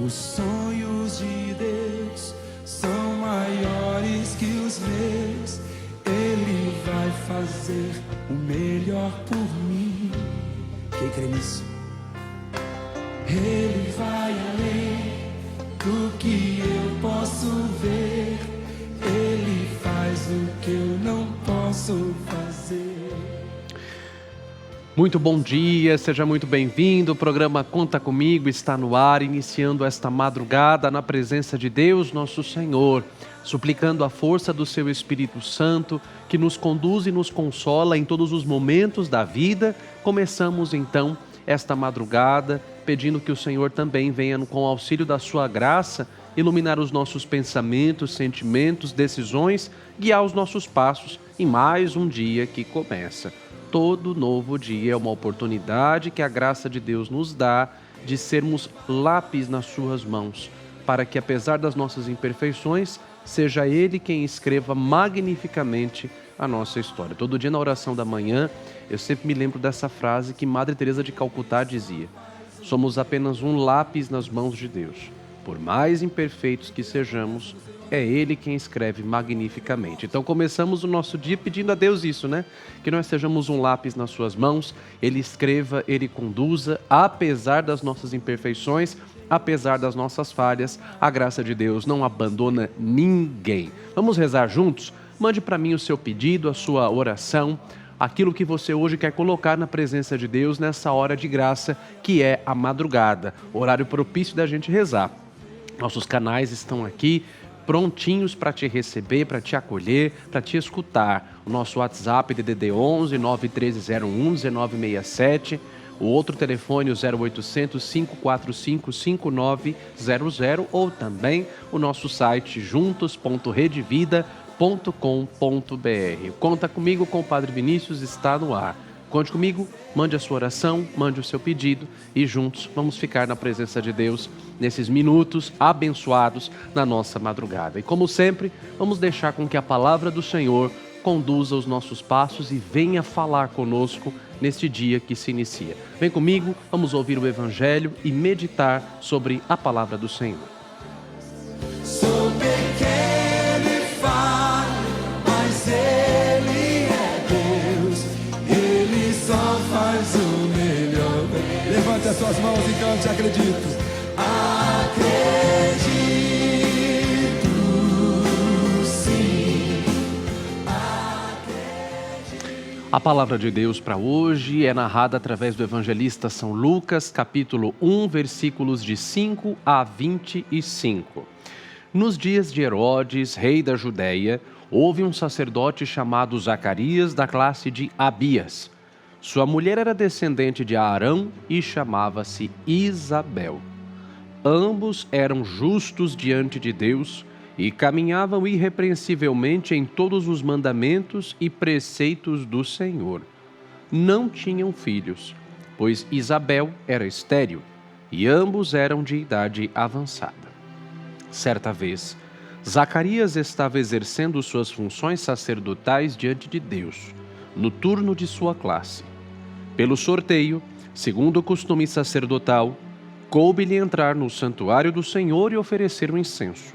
Os sonhos de Deus são maiores que os meus. Ele vai fazer o melhor por mim. Quem crê nisso? Ele vai além do que eu posso ver. Ele faz o que eu não posso fazer. Muito bom dia, seja muito bem-vindo. O programa Conta Comigo está no ar, iniciando esta madrugada na presença de Deus, nosso Senhor, suplicando a força do seu Espírito Santo, que nos conduz e nos consola em todos os momentos da vida. Começamos então esta madrugada, pedindo que o Senhor também venha com o auxílio da sua graça, iluminar os nossos pensamentos, sentimentos, decisões, guiar os nossos passos em mais um dia que começa. Todo novo dia é uma oportunidade que a graça de Deus nos dá de sermos lápis nas suas mãos, para que, apesar das nossas imperfeições, seja Ele quem escreva magnificamente a nossa história. Todo dia na oração da manhã, eu sempre me lembro dessa frase que Madre Teresa de Calcutá dizia: somos apenas um lápis nas mãos de Deus. Por mais imperfeitos que sejamos, é Ele quem escreve magnificamente. Então começamos o nosso dia pedindo a Deus isso, né? Que nós sejamos um lápis nas suas mãos, Ele escreva, Ele conduza, apesar das nossas imperfeições, apesar das nossas falhas, a graça de Deus não abandona ninguém. Vamos rezar juntos? Mande para mim o seu pedido, a sua oração, aquilo que você hoje quer colocar na presença de Deus nessa hora de graça, que é a madrugada, horário propício da gente rezar. Nossos canais estão aqui, prontinhos para te receber, para te acolher, para te escutar. O nosso WhatsApp DDD 11 91301 1967, o outro telefone o 0800 545 5900 ou também o nosso site juntos.redevida.com.br. Conta comigo com o Padre Vinícius, está no ar. Conte comigo, mande a sua oração, mande o seu pedido e juntos vamos ficar na presença de Deus nesses minutos abençoados na nossa madrugada. E como sempre, vamos deixar com que a palavra do Senhor conduza os nossos passos e venha falar conosco neste dia que se inicia. Vem comigo, vamos ouvir o Evangelho e meditar sobre a palavra do Senhor. Sou pequeno e falho, mas Ele é Deus. Ele só faz o melhor. Levante as suas mãos e cante, acredito. Acredito, sim. Acredito. A palavra de Deus para hoje é narrada através do evangelista São Lucas, capítulo 1, versículos de 5 a 25. Nos dias de Herodes, rei da Judéia, houve um sacerdote chamado Zacarias, da classe de Abias. Sua mulher era descendente de Arão e chamava-se Isabel. Ambos eram justos diante de Deus e caminhavam irrepreensivelmente em todos os mandamentos e preceitos do Senhor. Não tinham filhos, pois Isabel era estéril e ambos eram de idade avançada. Certa vez, Zacarias estava exercendo suas funções sacerdotais diante de Deus, no turno de sua classe. Pelo sorteio, segundo o costume sacerdotal, coube-lhe entrar no santuário do Senhor e oferecer o incenso.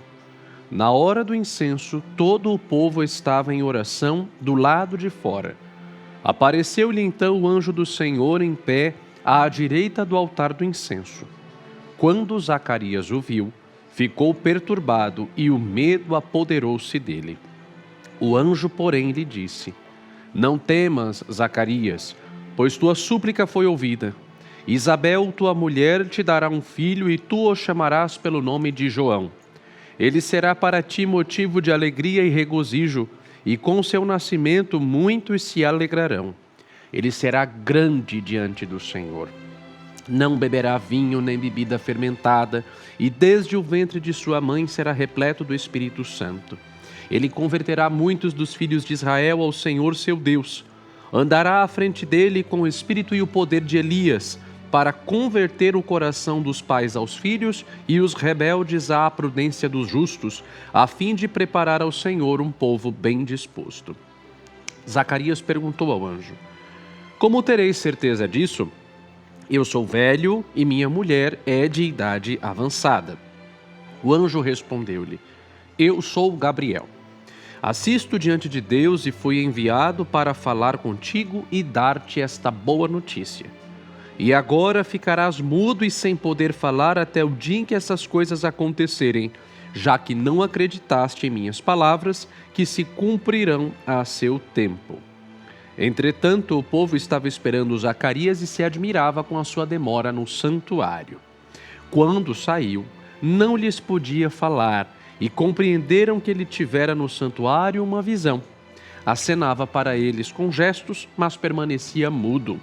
Na hora do incenso, todo o povo estava em oração do lado de fora. Apareceu-lhe então o anjo do Senhor em pé à direita do altar do incenso. Quando Zacarias o viu, ficou perturbado e o medo apoderou-se dele. O anjo, porém, lhe disse: não temas, Zacarias, pois tua súplica foi ouvida. Isabel, tua mulher, te dará um filho e tu o chamarás pelo nome de João. Ele será para ti motivo de alegria e regozijo, e com seu nascimento muitos se alegrarão. Ele será grande diante do Senhor. Não beberá vinho nem bebida fermentada, e desde o ventre de sua mãe será repleto do Espírito Santo. Ele converterá muitos dos filhos de Israel ao Senhor seu Deus. Andará à frente dele com o espírito e o poder de Elias, para converter o coração dos pais aos filhos e os rebeldes à prudência dos justos, a fim de preparar ao Senhor um povo bem disposto. Zacarias perguntou ao anjo: como tereis certeza disso? Eu sou velho e minha mulher é de idade avançada. O anjo respondeu-lhe: Eu sou Gabriel. Assisto diante de Deus e fui enviado para falar contigo e dar-te esta boa notícia. E agora ficarás mudo e sem poder falar até o dia em que essas coisas acontecerem, já que não acreditaste em minhas palavras, que se cumprirão a seu tempo. Entretanto, o povo estava esperando Zacarias e se admirava com a sua demora no santuário. Quando saiu, não lhes podia falar, e compreenderam que ele tivera no santuário uma visão. Acenava para eles com gestos, mas permanecia mudo.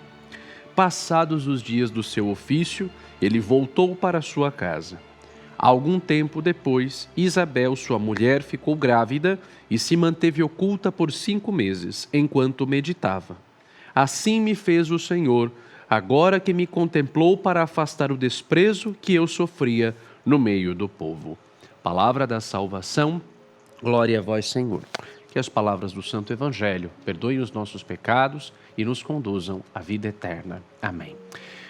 Passados os dias do seu ofício, ele voltou para sua casa. Algum tempo depois, Isabel, sua mulher, ficou grávida e se manteve oculta por 5 meses, enquanto meditava. Assim me fez o Senhor, agora que me contemplou para afastar o desprezo que eu sofria no meio do povo. Palavra da salvação, glória a vós, Senhor. Que as palavras do Santo Evangelho perdoem os nossos pecados e nos conduzam à vida eterna. Amém.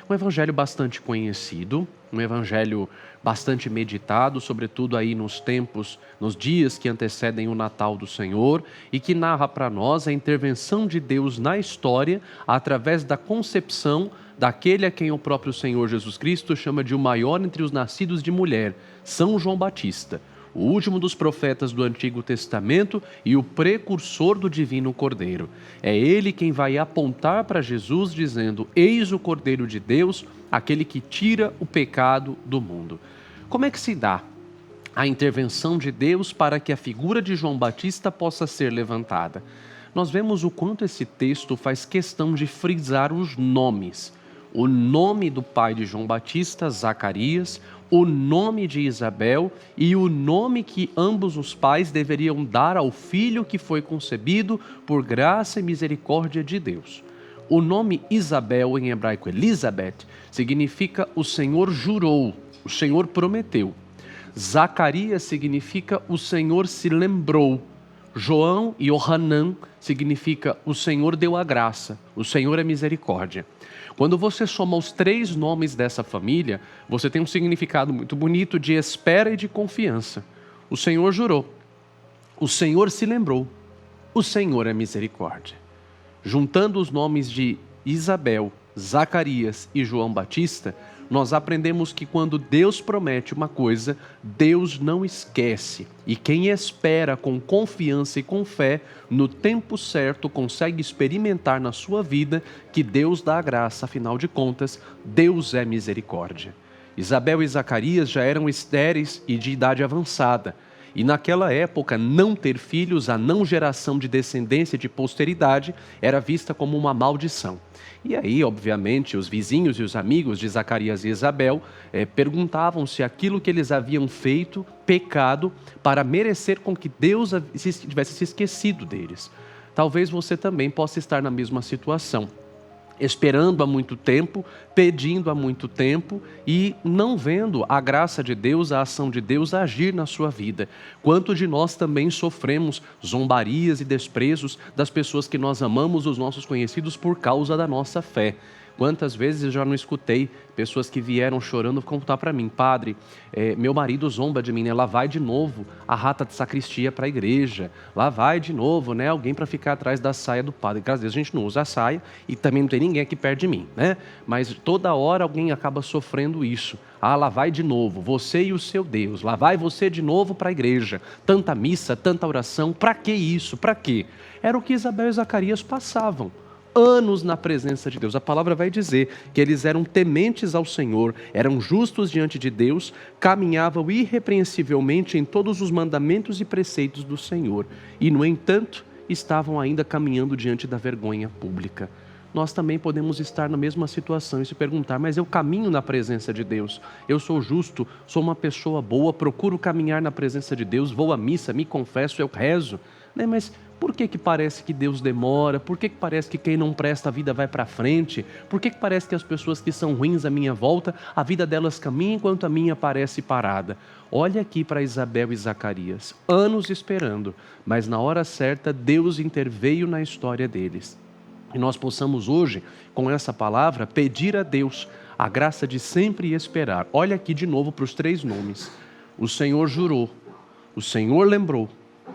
Um evangelho bastante conhecido, um evangelho bastante meditado, sobretudo aí nos tempos, nos dias que antecedem o Natal do Senhor, e que narra para nós a intervenção de Deus na história através da concepção daquele a quem o próprio Senhor Jesus Cristo chama de o maior entre os nascidos de mulher, São João Batista, o último dos profetas do Antigo Testamento e o precursor do Divino Cordeiro. É ele quem vai apontar para Jesus dizendo: Eis o Cordeiro de Deus, aquele que tira o pecado do mundo. Como é que se dá a intervenção de Deus para que a figura de João Batista possa ser levantada? Nós vemos o quanto esse texto faz questão de frisar os nomes. O nome do pai de João Batista, Zacarias, o nome de Isabel e o nome que ambos os pais deveriam dar ao filho que foi concebido por graça e misericórdia de Deus. O nome Isabel, em hebraico Elizabeth, significa o Senhor jurou, o Senhor prometeu. Zacarias significa o Senhor se lembrou. João e Yohanan significa o Senhor deu a graça, o Senhor é misericórdia. Quando você soma os 3 nomes dessa família, você tem um significado muito bonito de espera e de confiança. O Senhor jurou, o Senhor se lembrou, o Senhor é misericórdia. Juntando os nomes de Isabel, Zacarias e João Batista, nós aprendemos que quando Deus promete uma coisa, Deus não esquece. E quem espera com confiança e com fé, no tempo certo, consegue experimentar na sua vida que Deus dá a graça, afinal de contas, Deus é misericórdia. Isabel e Zacarias já eram estéreis e de idade avançada. E naquela época, não ter filhos, a não geração de descendência de posteridade, era vista como uma maldição. E aí, obviamente, os vizinhos e os amigos de Zacarias e Isabel perguntavam se aquilo que eles haviam feito, pecado, para merecer com que Deus tivesse se esquecido deles. Talvez você também possa estar na mesma situação, esperando há muito tempo, pedindo há muito tempo e não vendo a graça de Deus, a ação de Deus agir na sua vida. Quanto de nós também sofremos zombarias e desprezos das pessoas que nós amamos, os nossos conhecidos, por causa da nossa fé. Quantas vezes eu já não escutei pessoas que vieram chorando contar para mim: Padre, meu marido zomba de mim, né? Lá vai de novo a rata de sacristia para a igreja, lá vai de novo, né? Alguém para ficar atrás da saia do padre, que às vezes a gente não usa a saia e também não tem ninguém aqui perto de mim, né? Mas toda hora alguém acaba sofrendo isso. Ah, lá vai de novo, você e o seu Deus, lá vai você de novo para a igreja, tanta missa, tanta oração, para que isso, para quê? Era o que Isabel e Zacarias passavam. Anos na presença de Deus. A palavra vai dizer que eles eram tementes ao Senhor, eram justos diante de Deus, caminhavam irrepreensivelmente em todos os mandamentos e preceitos do Senhor. E, no entanto, estavam ainda caminhando diante da vergonha pública. Nós também podemos estar na mesma situação e se perguntar: mas eu caminho na presença de Deus, eu sou justo, sou uma pessoa boa, procuro caminhar na presença de Deus, vou à missa, me confesso, eu rezo, né? Mas por que parece que Deus demora? Por que parece que quem não presta a vida vai para frente? Por que parece que as pessoas que são ruins à minha volta, a vida delas caminha enquanto a minha parece parada? Olha aqui para Isabel e Zacarias, anos esperando, mas na hora certa Deus interveio na história deles. E nós possamos hoje, com essa palavra, pedir a Deus a graça de sempre esperar. Olha aqui de novo para os 3 nomes. O Senhor jurou, o Senhor lembrou,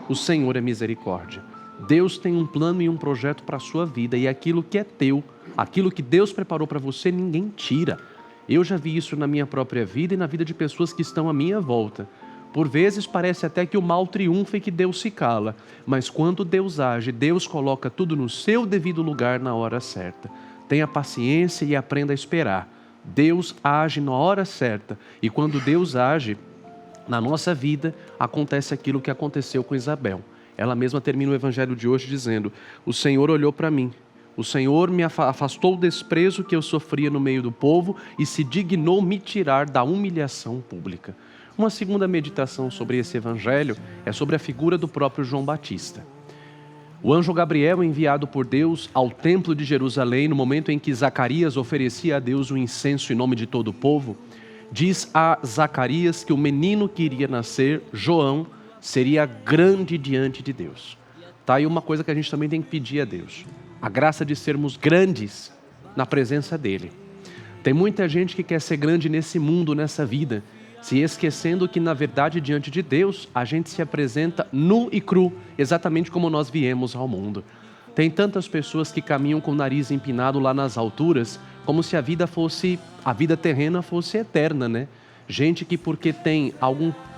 o Senhor é misericórdia. Deus tem um plano e um projeto para a sua vida, e aquilo que é teu, aquilo que Deus preparou para você, ninguém tira. Eu já vi isso na minha própria vida e na vida de pessoas que estão à minha volta. Por vezes parece até que o mal triunfa e que Deus se cala, mas quando Deus age, Deus coloca tudo no seu devido lugar na hora certa. Tenha paciência e aprenda a esperar. Deus age na hora certa, e quando Deus age na nossa vida, acontece aquilo que aconteceu com Isabel. Ela mesma termina o evangelho de hoje dizendo: o Senhor olhou para mim, o Senhor me afastou o desprezo que eu sofria no meio do povo e se dignou me tirar da humilhação pública. Uma segunda meditação sobre esse evangelho é sobre a figura do próprio João Batista. O anjo Gabriel, enviado por Deus ao templo de Jerusalém, no momento em que Zacarias oferecia a Deus o incenso em nome de todo o povo, diz a Zacarias que o menino que iria nascer, João, seria grande diante de Deus. Tá aí uma coisa que a gente também tem que pedir a Deus: a graça de sermos grandes na presença dEle. Tem muita gente que quer ser grande nesse mundo, nessa vida, se esquecendo que, na verdade, diante de Deus, a gente se apresenta nu e cru, exatamente como nós viemos ao mundo. Tem tantas pessoas que caminham com o nariz empinado lá nas alturas, como se a vida terrena fosse eterna, né? Gente que porque tem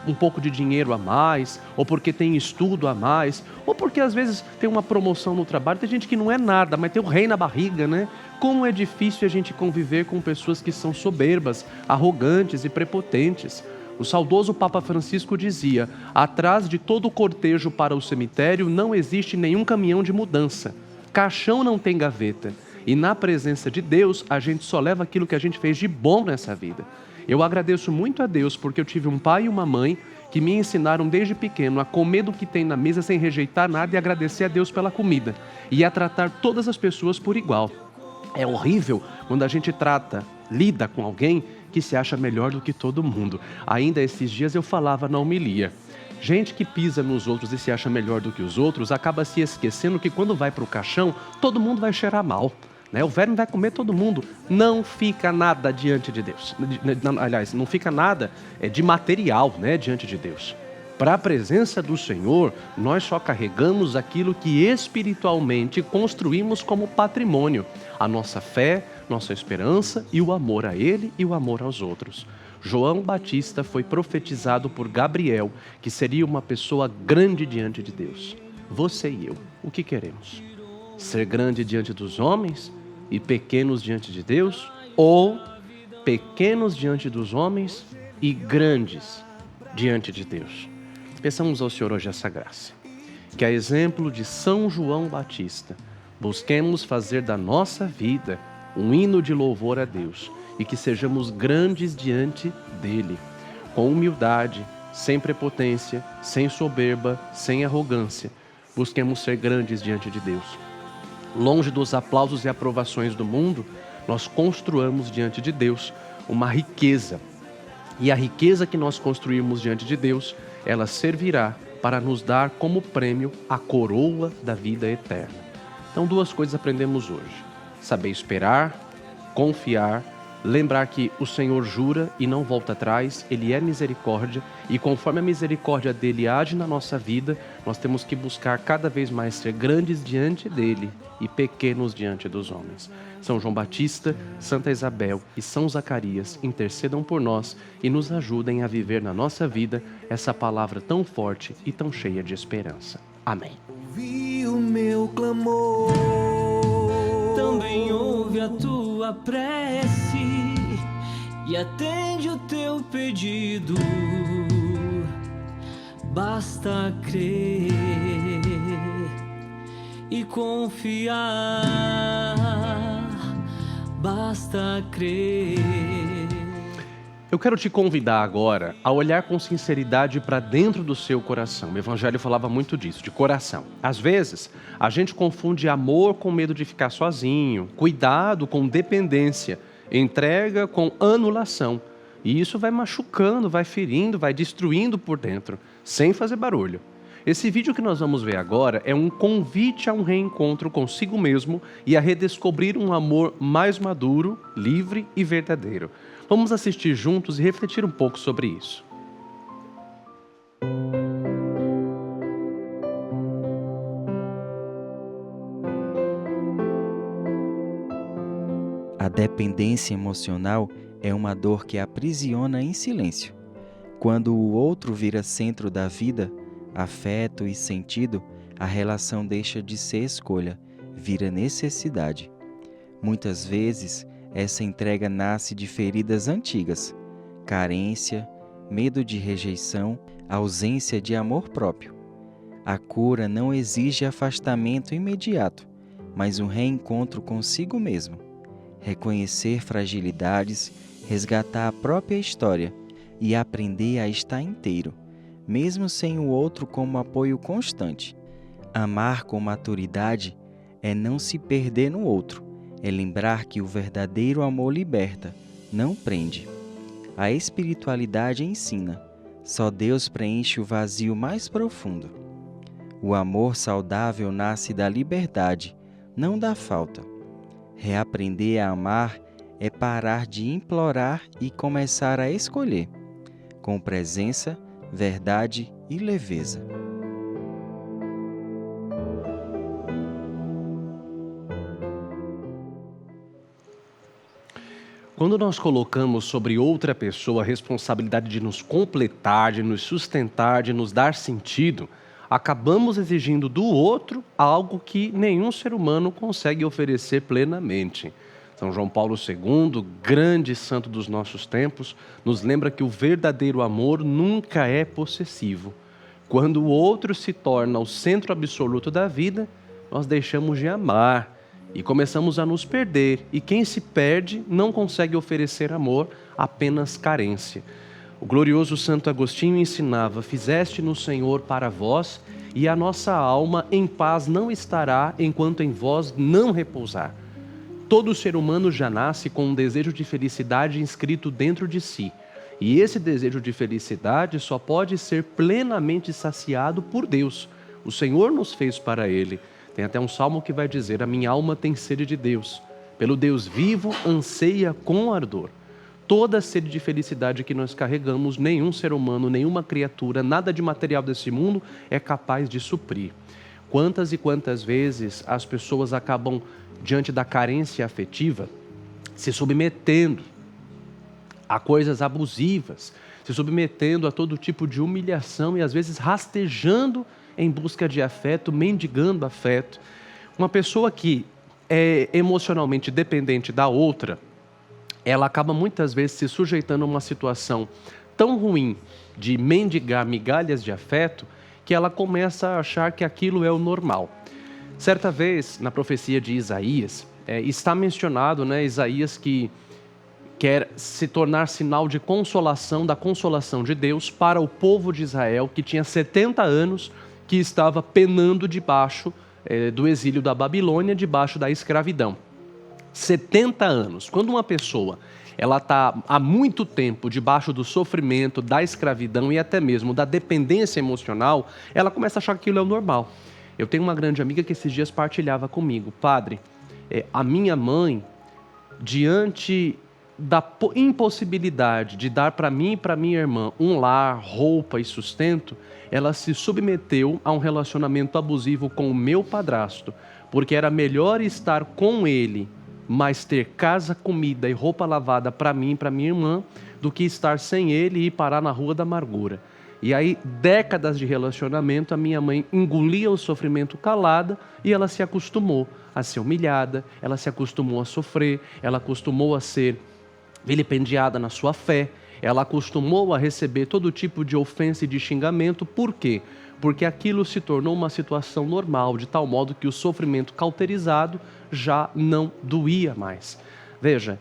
um pouco de dinheiro a mais, ou porque tem estudo a mais, ou porque às vezes tem uma promoção no trabalho, tem gente que não é nada, mas tem o rei na barriga, né? Como é difícil a gente conviver com pessoas que são soberbas, arrogantes e prepotentes. O saudoso Papa Francisco dizia: atrás de todo o cortejo para o cemitério não existe nenhum caminhão de mudança. Caixão não tem gaveta. E na presença de Deus, a gente só leva aquilo que a gente fez de bom nessa vida. Eu agradeço muito a Deus porque eu tive um pai e uma mãe que me ensinaram desde pequeno a comer do que tem na mesa sem rejeitar nada e agradecer a Deus pela comida. E a tratar todas as pessoas por igual. É horrível quando a gente lida com alguém que se acha melhor do que todo mundo. Ainda esses dias eu falava na homilia: gente que pisa nos outros e se acha melhor do que os outros acaba se esquecendo que quando vai para o caixão, todo mundo vai cheirar mal. O verme vai comer todo mundo. Não fica nada diante de Deus. Aliás, não fica nada de material, diante de Deus. Para a presença do Senhor, nós só carregamos aquilo que espiritualmente construímos como patrimônio. A nossa fé, nossa esperança e o amor a Ele e o amor aos outros. João Batista foi profetizado por Gabriel que seria uma pessoa grande diante de Deus. Você e eu, o que queremos? Ser grande diante dos homens e pequenos diante de Deus, ou pequenos diante dos homens e grandes diante de Deus? Peçamos ao Senhor hoje essa graça. Que, a exemplo de São João Batista, busquemos fazer da nossa vida um hino de louvor a Deus e que sejamos grandes diante dEle, com humildade, sem prepotência, sem soberba, sem arrogância. Busquemos ser grandes diante de Deus. Longe dos aplausos e aprovações do mundo, nós construamos diante de Deus uma riqueza. E a riqueza que nós construirmos diante de Deus, ela servirá para nos dar como prêmio a coroa da vida eterna. Então, 2 coisas aprendemos hoje: saber esperar, confiar, lembrar que o Senhor jura e não volta atrás, Ele é misericórdia, e conforme a misericórdia dEle age na nossa vida, nós temos que buscar cada vez mais ser grandes diante dEle e pequenos diante dos homens. São João Batista, Santa Isabel e São Zacarias intercedam por nós e nos ajudem a viver na nossa vida essa palavra tão forte e tão cheia de esperança. Amém. Ouvi o meu clamor, também ouve a tua prece e atende o teu pedido. Basta crer e confiar, basta crer. Eu quero te convidar agora a olhar com sinceridade para dentro do seu coração. O Evangelho falava muito disso, de coração. Às vezes, a gente confunde amor com medo de ficar sozinho, cuidado com dependência, entrega com anulação. E isso vai machucando, vai ferindo, vai destruindo por dentro, sem fazer barulho. Esse vídeo que nós vamos ver agora é um convite a um reencontro consigo mesmo e a redescobrir um amor mais maduro, livre e verdadeiro. Vamos assistir juntos e refletir um pouco sobre isso. A dependência emocional é uma dor que aprisiona em silêncio. Quando o outro vira centro da vida, afeto e sentido, a relação deixa de ser escolha, vira necessidade. Muitas vezes, essa entrega nasce de feridas antigas, carência, medo de rejeição, ausência de amor próprio. A cura não exige afastamento imediato, mas um reencontro consigo mesmo. Reconhecer fragilidades, resgatar a própria história e aprender a estar inteiro, mesmo sem o outro como apoio constante. Amar com maturidade é não se perder no outro, é lembrar que o verdadeiro amor liberta, não prende. A espiritualidade ensina, só Deus preenche o vazio mais profundo. O amor saudável nasce da liberdade, não da falta. Reaprender a amar é parar de implorar e começar a escolher, com presença, verdade e leveza. Quando nós colocamos sobre outra pessoa a responsabilidade de nos completar, de nos sustentar, de nos dar sentido, acabamos exigindo do outro algo que nenhum ser humano consegue oferecer plenamente. São João Paulo II, grande santo dos nossos tempos, nos lembra que o verdadeiro amor nunca é possessivo. Quando o outro se torna o centro absoluto da vida, nós deixamos de amar e começamos a nos perder. E quem se perde não consegue oferecer amor, apenas carência. O glorioso Santo Agostinho ensinava: fizeste no Senhor para vós, e a nossa alma em paz não estará enquanto em vós não repousar. Todo ser humano já nasce com um desejo de felicidade inscrito dentro de si. E esse desejo de felicidade só pode ser plenamente saciado por Deus. O Senhor nos fez para Ele. Tem até um salmo que vai dizer: a minha alma tem sede de Deus. Pelo Deus vivo anseia com ardor. Toda a sede de felicidade que nós carregamos, nenhum ser humano, nenhuma criatura, nada de material desse mundo é capaz de suprir. Quantas e quantas vezes as pessoas acabam, diante da carência afetiva, se submetendo a coisas abusivas, se submetendo a todo tipo de humilhação e às vezes rastejando em busca de afeto, mendigando afeto. Uma pessoa que é emocionalmente dependente da outra, ela acaba muitas vezes se sujeitando a uma situação tão ruim de mendigar migalhas de afeto, que ela começa a achar que aquilo é o normal. Certa vez, na profecia de Isaías, está mencionado, Isaías que quer se tornar sinal de consolação, da consolação de Deus para o povo de Israel, que tinha 70 anos, que estava penando debaixo do exílio da Babilônia, debaixo da escravidão. 70 anos. Quando uma pessoa ela está há muito tempo debaixo do sofrimento, da escravidão e até mesmo da dependência emocional, ela começa a achar que aquilo é o normal. Eu tenho uma grande amiga que esses dias partilhava comigo: padre, a minha mãe, diante da impossibilidade de dar para mim e para minha irmã um lar, roupa e sustento, ela se submeteu a um relacionamento abusivo com o meu padrasto, porque era melhor estar com ele, mas ter casa, comida e roupa lavada para mim e para minha irmã, do que estar sem ele e ir parar na rua da amargura. E aí, décadas de relacionamento, a minha mãe engolia o sofrimento calada e ela se acostumou a ser humilhada, ela se acostumou a sofrer, ela acostumou a ser vilipendiada na sua fé, ela acostumou a receber todo tipo de ofensa e de xingamento. Por quê? Porque aquilo se tornou uma situação normal, de tal modo que o sofrimento cauterizado já não doía mais. Veja,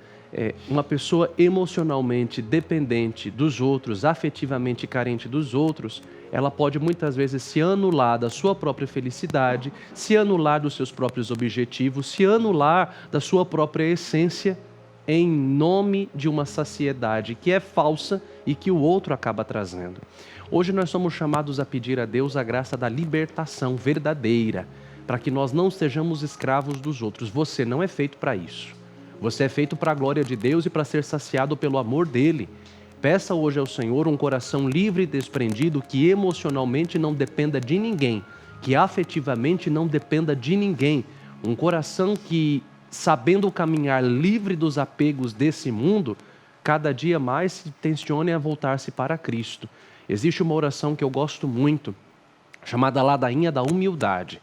uma pessoa emocionalmente dependente dos outros, afetivamente carente dos outros, ela pode muitas vezes se anular da sua própria felicidade, se anular dos seus próprios objetivos, se anular da sua própria essência, em nome de uma saciedade que é falsa e que o outro acaba trazendo. Hoje nós somos chamados a pedir a Deus a graça da libertação verdadeira, para que nós não sejamos escravos dos outros. Você não é feito para isso. Você é feito para a glória de Deus e para ser saciado pelo amor dele. Peça hoje ao Senhor um coração livre e desprendido, que emocionalmente não dependa de ninguém, que afetivamente não dependa de ninguém. Um coração que, sabendo caminhar livre dos apegos desse mundo, cada dia mais se tensione a voltar-se para Cristo. Existe uma oração que eu gosto muito, chamada Ladainha da Humildade.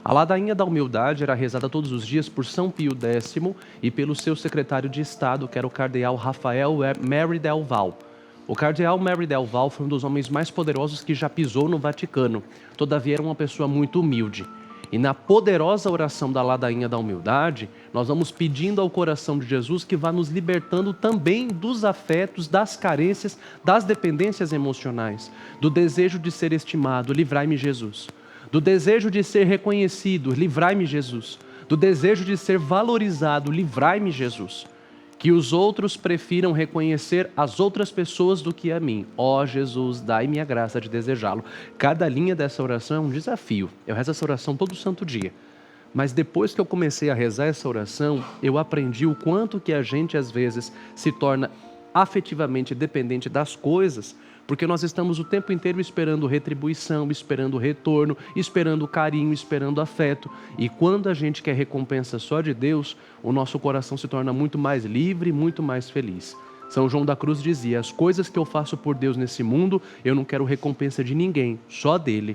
A Ladainha da Humildade era rezada todos os dias por São Pio X e pelo seu secretário de Estado, que era o cardeal Rafael Mary Del Val. O cardeal Mary Del Val foi um dos homens mais poderosos que já pisou no Vaticano. Todavia era uma pessoa muito humilde. E na poderosa oração da Ladainha da Humildade, nós vamos pedindo ao coração de Jesus que vá nos libertando também dos afetos, das carências, das dependências emocionais, do desejo de ser estimado, livrai-me Jesus. Do desejo de ser reconhecido, livrai-me Jesus. Do desejo de ser valorizado, livrai-me Jesus. Que os outros prefiram reconhecer as outras pessoas do que a mim. Ó Jesus, dai-me a graça de desejá-lo. Cada linha dessa oração é um desafio. Eu rezo essa oração todo santo dia. Mas depois que eu comecei a rezar essa oração, eu aprendi o quanto que a gente às vezes se torna afetivamente dependente das coisas, porque nós estamos o tempo inteiro esperando retribuição, esperando retorno, esperando carinho, esperando afeto. E quando a gente quer recompensa só de Deus, o nosso coração se torna muito mais livre, muito mais feliz. São João da Cruz dizia: as coisas que eu faço por Deus nesse mundo, eu não quero recompensa de ninguém, só dele.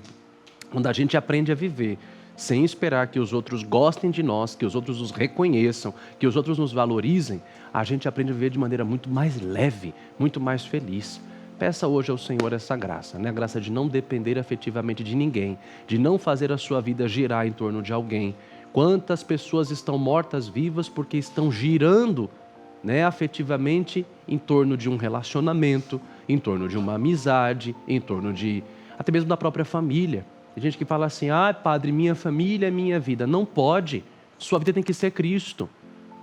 Quando a gente aprende a viver sem esperar que os outros gostem de nós, que os outros nos reconheçam, que os outros nos valorizem, a gente aprende a viver de maneira muito mais leve, muito mais feliz. Peça hoje ao Senhor essa graça, né? A graça de não depender afetivamente de ninguém, de não fazer a sua vida girar em torno de alguém. Quantas pessoas estão mortas-vivas porque estão girando, né, afetivamente em torno de um relacionamento, em torno de uma amizade, em torno de até mesmo da própria família. Tem gente que fala assim: ah, padre, minha família é minha vida. Não pode. Sua vida tem que ser Cristo.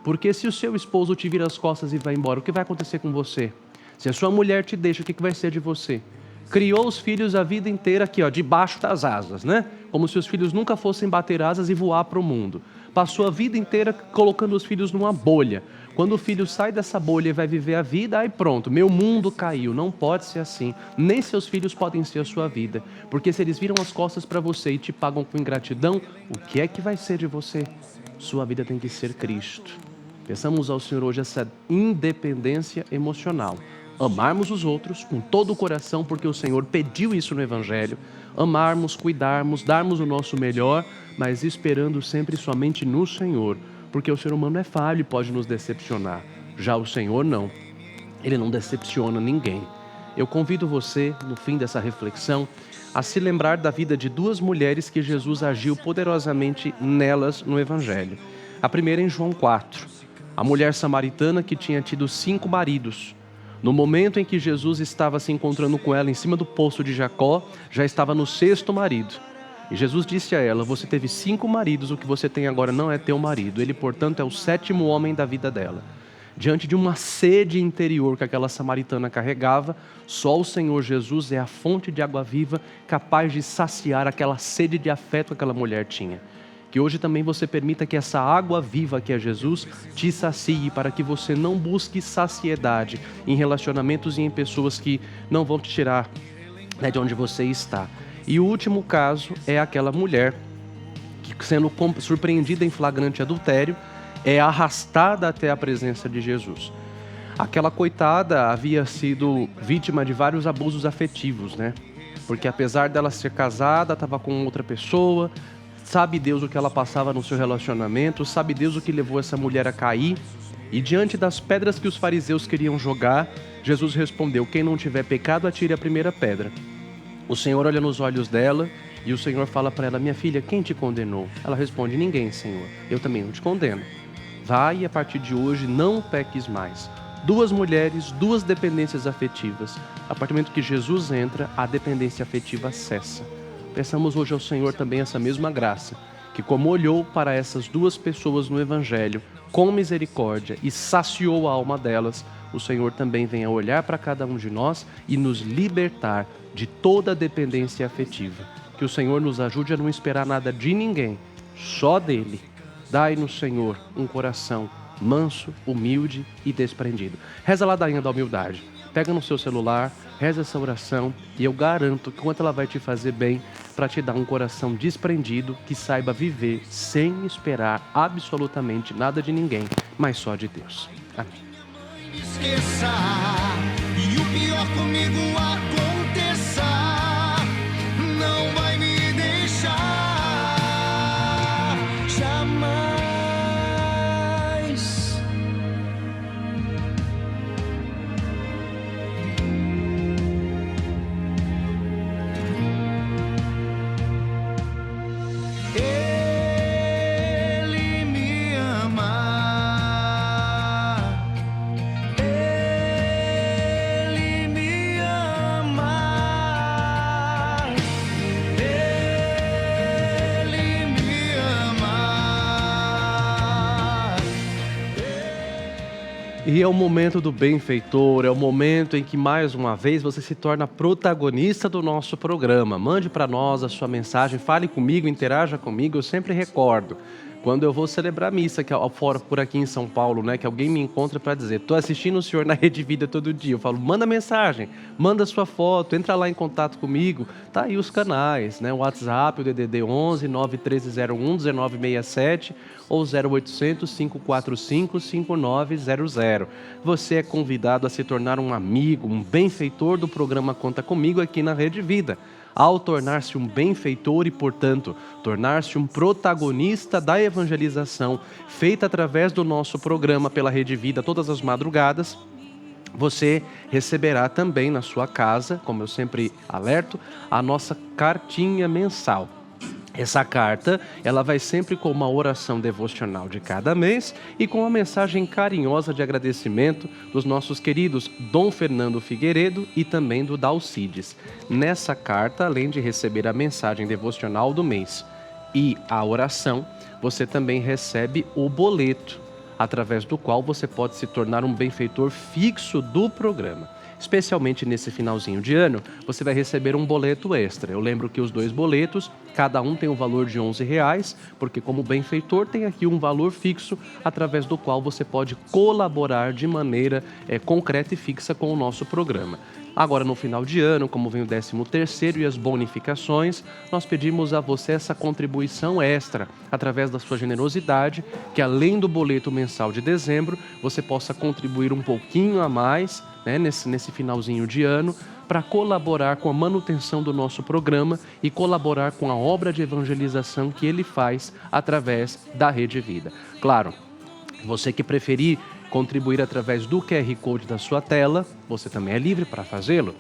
Porque se o seu esposo te vira as costas e vai embora, o que vai acontecer com você? Se a sua mulher te deixa, o que vai ser de você? Criou os filhos a vida inteira aqui, ó, debaixo das asas, né? Como se os filhos nunca fossem bater asas e voar para o mundo. Passou a vida inteira colocando os filhos numa bolha. Quando o filho sai dessa bolha e vai viver a vida, aí pronto, meu mundo caiu. Não pode ser assim. Nem seus filhos podem ser a sua vida. Porque se eles viram as costas para você e te pagam com ingratidão, o que é que vai ser de você? Sua vida tem que ser Cristo. Peçamos ao Senhor hoje essa independência emocional. Amarmos os outros com todo o coração, porque o Senhor pediu isso no Evangelho. Amarmos, cuidarmos, darmos o nosso melhor, mas esperando sempre somente no Senhor, porque o ser humano é falho e pode nos decepcionar. Já o Senhor não. Ele não decepciona ninguém. Eu convido você, no fim dessa reflexão, a se lembrar da vida de duas mulheres que Jesus agiu poderosamente nelas no Evangelho. A primeira em João 4. A mulher samaritana que tinha tido 5 maridos. No momento em que Jesus estava se encontrando com ela em cima do poço de Jacó, já estava no 6º marido. E Jesus disse a ela: você teve 5 maridos, o que você tem agora não é teu marido. Ele, portanto, é o 7º homem da vida dela. Diante de uma sede interior que aquela samaritana carregava, só o Senhor Jesus é a fonte de água viva capaz de saciar aquela sede de afeto que aquela mulher tinha. Que hoje também você permita que essa água viva que é Jesus te sacie, para que você não busque saciedade em relacionamentos e em pessoas que não vão te tirar, né, de onde você está. E o último caso é aquela mulher que, sendo surpreendida em flagrante adultério, é arrastada até a presença de Jesus. Aquela coitada havia sido vítima de vários abusos afetivos, né? Porque apesar dela ser casada, estava com outra pessoa. Sabe Deus o que ela passava no seu relacionamento, sabe Deus o que levou essa mulher a cair. E diante das pedras que os fariseus queriam jogar, Jesus respondeu: quem não tiver pecado, atire a primeira pedra. O Senhor olha nos olhos dela e o Senhor fala para ela: minha filha, quem te condenou? Ela responde: ninguém, Senhor, eu também não te condeno. Vai e a partir de hoje não peques mais. 2 mulheres, 2 dependências afetivas. A partir do momento que Jesus entra, a dependência afetiva cessa. Peçamos hoje ao Senhor também essa mesma graça, que como olhou para essas 2 pessoas no Evangelho, com misericórdia e saciou a alma delas, o Senhor também venha olhar para cada um de nós e nos libertar de toda dependência afetiva. Que o Senhor nos ajude a não esperar nada de ninguém, só dele. Dai-nos, Senhor, um coração manso, humilde e desprendido. Reza a ladainha da humildade. Pega no seu celular, reza essa oração e eu garanto que quanto ela vai te fazer bem para te dar um coração desprendido que saiba viver sem esperar absolutamente nada de ninguém, mas só de Deus. Amém. Esqueça, e o pior comigo aconteça, não vai me deixar jamais. Ele me ama. E é o momento do benfeitor, é o momento em que mais uma vez você se torna protagonista do nosso programa. Mande para nós a sua mensagem, fale comigo, interaja comigo. Eu sempre recordo, quando eu vou celebrar missa, que fora por aqui em São Paulo, né, que alguém me encontra para dizer: estou assistindo o senhor na Rede Vida todo dia. Eu falo: manda mensagem, manda sua foto, entra lá em contato comigo. Tá aí os canais, né, o WhatsApp, o DDD 11 91301 1967 ou 0800 545 5900. Você é convidado a se tornar um amigo, um benfeitor do programa Conta Comigo aqui na Rede Vida. Ao tornar-se um benfeitor e, portanto, tornar-se um protagonista da evangelização feita através do nosso programa pela Rede Vida todas as madrugadas, você receberá também na sua casa, como eu sempre alerto, a nossa cartinha mensal. Essa carta, ela vai sempre com uma oração devocional de cada mês e com uma mensagem carinhosa de agradecimento dos nossos queridos Dom Fernando Figueiredo e também do Dalcides. Nessa carta, além de receber a mensagem devocional do mês e a oração, você também recebe o boleto, através do qual você pode se tornar um benfeitor fixo do programa. Especialmente nesse finalzinho de ano, você vai receber um boleto extra. Eu lembro que os 2 boletos, cada um tem um valor de R$11, porque como benfeitor tem aqui um valor fixo, através do qual você pode colaborar de maneira concreta e fixa com o nosso programa. Agora, no final de ano, como vem o 13º e as bonificações, nós pedimos a você essa contribuição extra, através da sua generosidade, que além do boleto mensal de dezembro, você possa contribuir um pouquinho a mais, né, nesse finalzinho de ano, para colaborar com a manutenção do nosso programa e colaborar com a obra de evangelização que ele faz através da Rede Vida. Claro, você que preferir contribuir através do QR Code da sua tela, você também é livre para fazê-lo.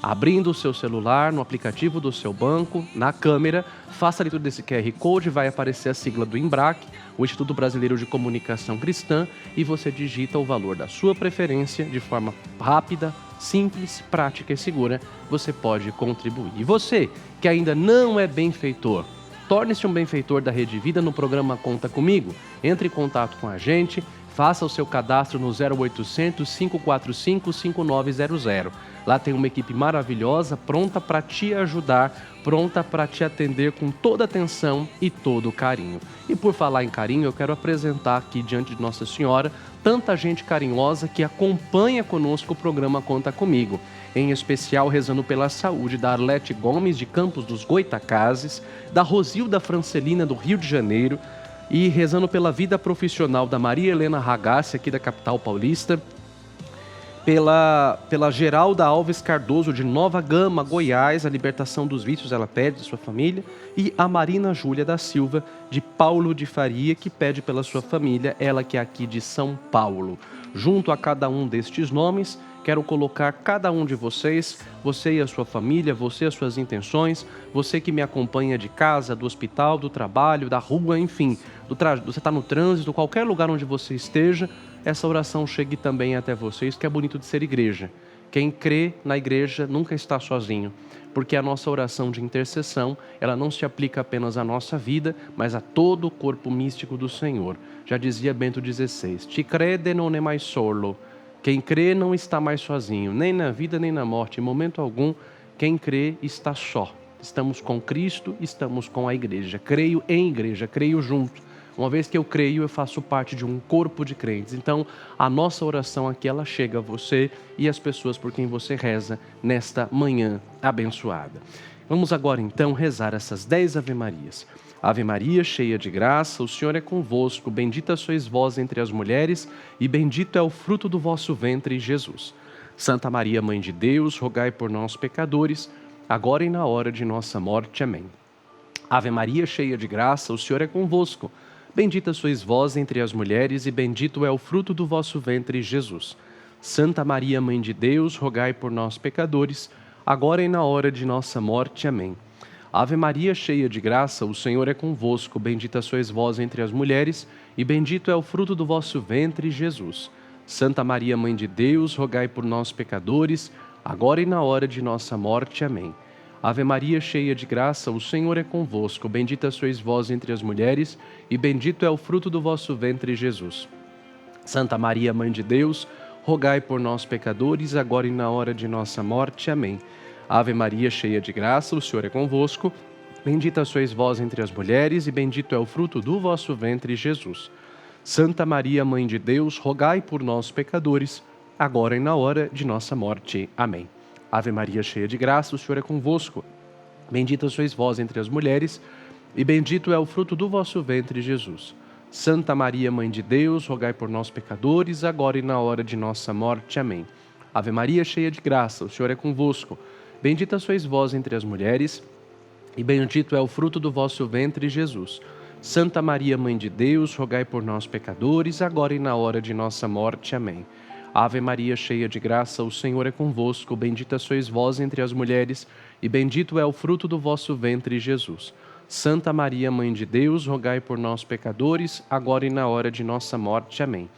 Abrindo o seu celular, no aplicativo do seu banco, na câmera, faça a leitura desse QR Code, vai aparecer a sigla do IMBRAC, o Instituto Brasileiro de Comunicação Cristã, e você digita o valor da sua preferência de forma rápida, simples, prática e segura. Você pode contribuir. E você, que ainda não é benfeitor, torne-se um benfeitor da Rede Vida no programa Conta Comigo. Entre em contato com a gente, faça o seu cadastro no 0800 545 5900. Lá tem uma equipe maravilhosa, pronta para te ajudar, pronta para te atender com toda atenção e todo carinho. E por falar em carinho, eu quero apresentar aqui diante de Nossa Senhora tanta gente carinhosa que acompanha conosco o programa Conta Comigo. Em especial rezando pela saúde da Arlete Gomes de Campos dos Goitacazes, da Rosilda Francelina do Rio de Janeiro, e rezando pela vida profissional da Maria Helena Ragazzi, aqui da capital paulista, pela Geralda Alves Cardoso, de Nova Gama, Goiás, a libertação dos vícios, ela pede de sua família, e a Marina Júlia da Silva, de Paulo de Faria, que pede pela sua família, ela que é aqui de São Paulo. Junto a cada um destes nomes, quero colocar cada um de vocês, você e a sua família, você e as suas intenções, você que me acompanha de casa, do hospital, do trabalho, da rua, enfim, você está no trânsito, qualquer lugar onde você esteja, essa oração chegue também até vocês, que é bonito de ser igreja. Quem crê na igreja nunca está sozinho, porque a nossa oração de intercessão, ela não se aplica apenas à nossa vida, mas a todo o corpo místico do Senhor. Já dizia Bento XVI, "Ti crede non è mai solo", quem crê não está mais sozinho, nem na vida nem na morte, em momento algum, quem crê está só. Estamos com Cristo, estamos com a igreja, creio em igreja, creio junto. Uma vez que eu creio, eu faço parte de um corpo de crentes. Então, a nossa oração aqui, ela chega a você e às pessoas por quem você reza nesta manhã abençoada. Vamos agora, então, rezar essas 10 Ave-Marias. Ave Maria, cheia de graça, o Senhor é convosco. Bendita sois vós entre as mulheres e bendito é o fruto do vosso ventre, Jesus. Santa Maria, Mãe de Deus, rogai por nós, pecadores, agora e na hora de nossa morte. Amém. Ave Maria, cheia de graça, o Senhor é convosco. Bendita sois vós entre as mulheres e bendito é o fruto do vosso ventre, Jesus. Santa Maria, Mãe de Deus, rogai por nós, pecadores, agora e na hora de nossa morte. Amém. Ave Maria, cheia de graça, o Senhor é convosco. Bendita sois vós entre as mulheres e bendito é o fruto do vosso ventre, Jesus. Santa Maria, Mãe de Deus, rogai por nós, pecadores, agora e na hora de nossa morte. Amém. Ave Maria, cheia de graça, o Senhor é convosco. Bendita sois vós entre as mulheres, e bendito é o fruto do vosso ventre, Jesus. Santa Maria, Mãe de Deus, rogai por nós, pecadores, agora e na hora de nossa morte. Amém. Ave Maria, cheia de graça, o Senhor é convosco. Bendita sois vós entre as mulheres, e bendito é o fruto do vosso ventre, Jesus. Santa Maria, Mãe de Deus, rogai por nós, pecadores, agora e na hora de nossa morte. Amém. Ave Maria, cheia de graça, o Senhor é convosco. Bendita sois vós entre as mulheres, e bendito é o fruto do vosso ventre, Jesus. Santa Maria, Mãe de Deus, rogai por nós, pecadores, agora e na hora de nossa morte. Amém. Ave Maria, cheia de graça, o Senhor é convosco. Bendita sois vós entre as mulheres, e bendito é o fruto do vosso ventre, Jesus. Santa Maria, Mãe de Deus, rogai por nós, pecadores, agora e na hora de nossa morte. Amém. Ave Maria, cheia de graça, o Senhor é convosco. Bendita sois vós entre as mulheres, e bendito é o fruto do vosso ventre, Jesus. Santa Maria, Mãe de Deus, rogai por nós, pecadores, agora e na hora de nossa morte. Amém.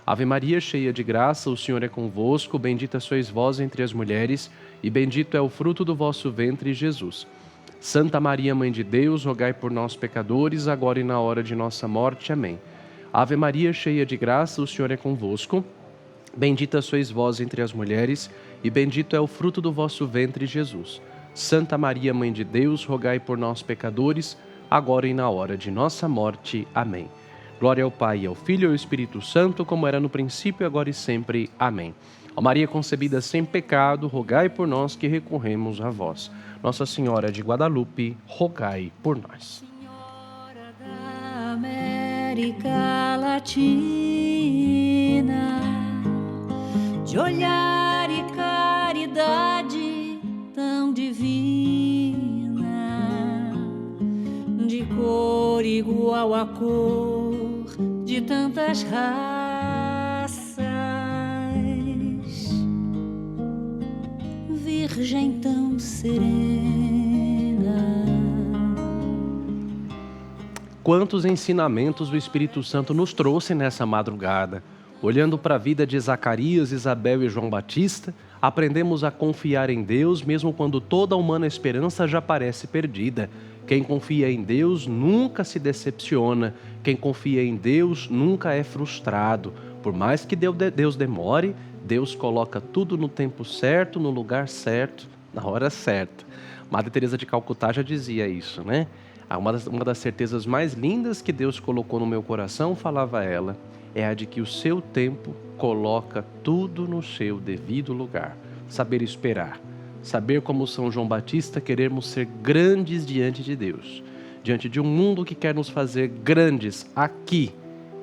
Ave Maria, cheia de graça, o Senhor é convosco. Bendita sois vós entre as mulheres, e bendito é o fruto do vosso ventre, Jesus. Santa Maria, Mãe de Deus, rogai por nós, pecadores, agora e na hora de nossa morte. Amém. Ave Maria, cheia de graça, o Senhor é convosco. Bendita sois vós entre as mulheres, e bendito é o fruto do vosso ventre, Jesus. Santa Maria, Mãe de Deus, rogai por nós, pecadores, agora e na hora de nossa morte. Amém. Glória ao Pai, ao Filho e ao Espírito Santo, como era no princípio, agora e sempre. Amém. Ó Maria concebida sem pecado, rogai por nós que recorremos a vós. Nossa Senhora de Guadalupe, rogai por nós. Senhora da América Latina, de olhar e caridade tão divina, de cor igual à cor de tantas raças, Virgem tão serena. Quantos ensinamentos o Espírito Santo nos trouxe nessa madrugada. Olhando para a vida de Zacarias, Isabel e João Batista, aprendemos a confiar em Deus mesmo quando toda a humana esperança já parece perdida. Quem confia em Deus nunca se decepciona. Quem confia em Deus nunca é frustrado. Por mais que Deus demore, Deus coloca tudo no tempo certo, no lugar certo, na hora certa. Madre Teresa de Calcutá já dizia isso, né? Uma das certezas mais lindas que Deus colocou no meu coração, falava ela, é a de que o seu tempo coloca tudo no seu devido lugar. Saber esperar, saber como São João Batista queremos ser grandes diante de Deus, diante de um mundo que quer nos fazer grandes aqui,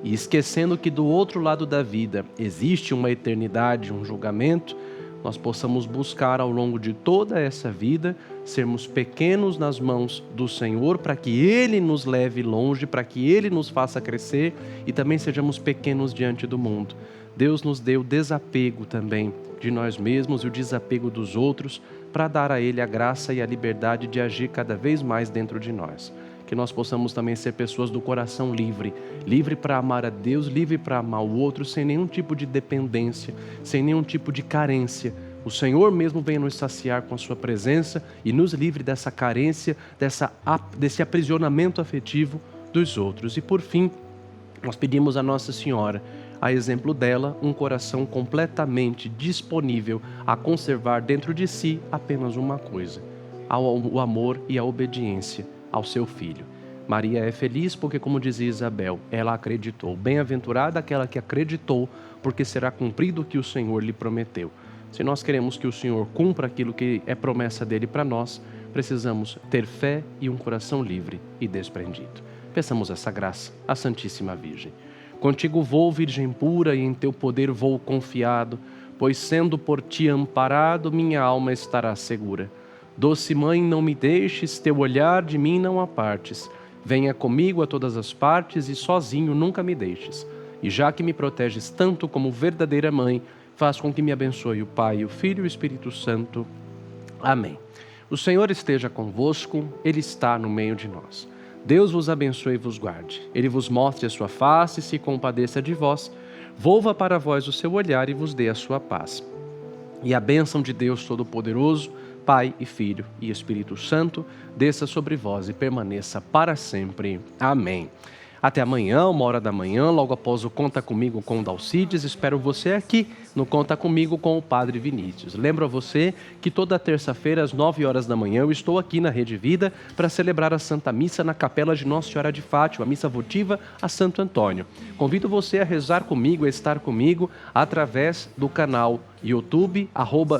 e esquecendo que do outro lado da vida existe uma eternidade, um julgamento, nós possamos buscar ao longo de toda essa vida sermos pequenos nas mãos do Senhor para que Ele nos leve longe, para que Ele nos faça crescer e também sejamos pequenos diante do mundo. Deus nos deu desapego também de nós mesmos e o desapego dos outros para dar a Ele a graça e a liberdade de agir cada vez mais dentro de nós. Que nós possamos também ser pessoas do coração livre, livre para amar a Deus, livre para amar o outro, sem nenhum tipo de dependência, sem nenhum tipo de carência, O Senhor mesmo venha nos saciar com a sua presença e nos livre dessa carência, desse aprisionamento afetivo dos outros. E por fim, nós pedimos a Nossa Senhora, a exemplo dela, um coração completamente disponível a conservar dentro de si apenas uma coisa: o amor e a obediência ao seu Filho. Maria é feliz porque, como dizia Isabel, ela acreditou. Bem-aventurada aquela que acreditou, porque será cumprido o que o Senhor lhe prometeu. Se nós queremos que o Senhor cumpra aquilo que é promessa dele para nós, precisamos ter fé e um coração livre e desprendido. Peçamos essa graça à Santíssima Virgem. Contigo vou, Virgem pura, e em teu poder vou confiado, pois sendo por ti amparado, minha alma estará segura. Doce Mãe, não me deixes, teu olhar de mim não apartes. Venha comigo a todas as partes e sozinho nunca me deixes. E já que me proteges tanto como verdadeira Mãe, faz com que me abençoe o Pai, o Filho e o Espírito Santo. Amém. O Senhor esteja convosco, Ele está no meio de nós. Deus vos abençoe e vos guarde. Ele vos mostre a sua face e se compadeça de vós. Volva para vós o seu olhar e vos dê a sua paz. E a bênção de Deus Todo-Poderoso, Pai e Filho e Espírito Santo, desça sobre vós e permaneça para sempre. Amém. Até amanhã, 1h da manhã, logo após o Conta Comigo com o Dalcides. Espero você aqui no Conta Comigo com o Padre Vinícius. Lembro a você que toda terça-feira, às 9h da manhã, eu estou aqui na Rede Vida para celebrar a Santa Missa na Capela de Nossa Senhora de Fátima, a missa votiva a Santo Antônio. Convido você a rezar comigo, a estar comigo, através do canal YouTube,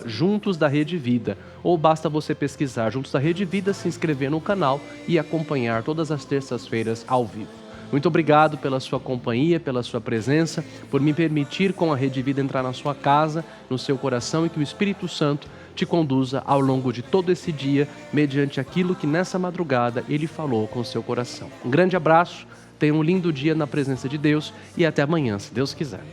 @Juntos da Rede Vida. Ou basta você pesquisar Juntos da Rede Vida, se inscrever no canal e acompanhar todas as terças-feiras ao vivo. Muito obrigado pela sua companhia, pela sua presença, por me permitir com a Rede Vida entrar na sua casa, no seu coração, e que o Espírito Santo te conduza ao longo de todo esse dia, mediante aquilo que nessa madrugada Ele falou com o seu coração. Um grande abraço, tenha um lindo dia na presença de Deus e até amanhã, se Deus quiser.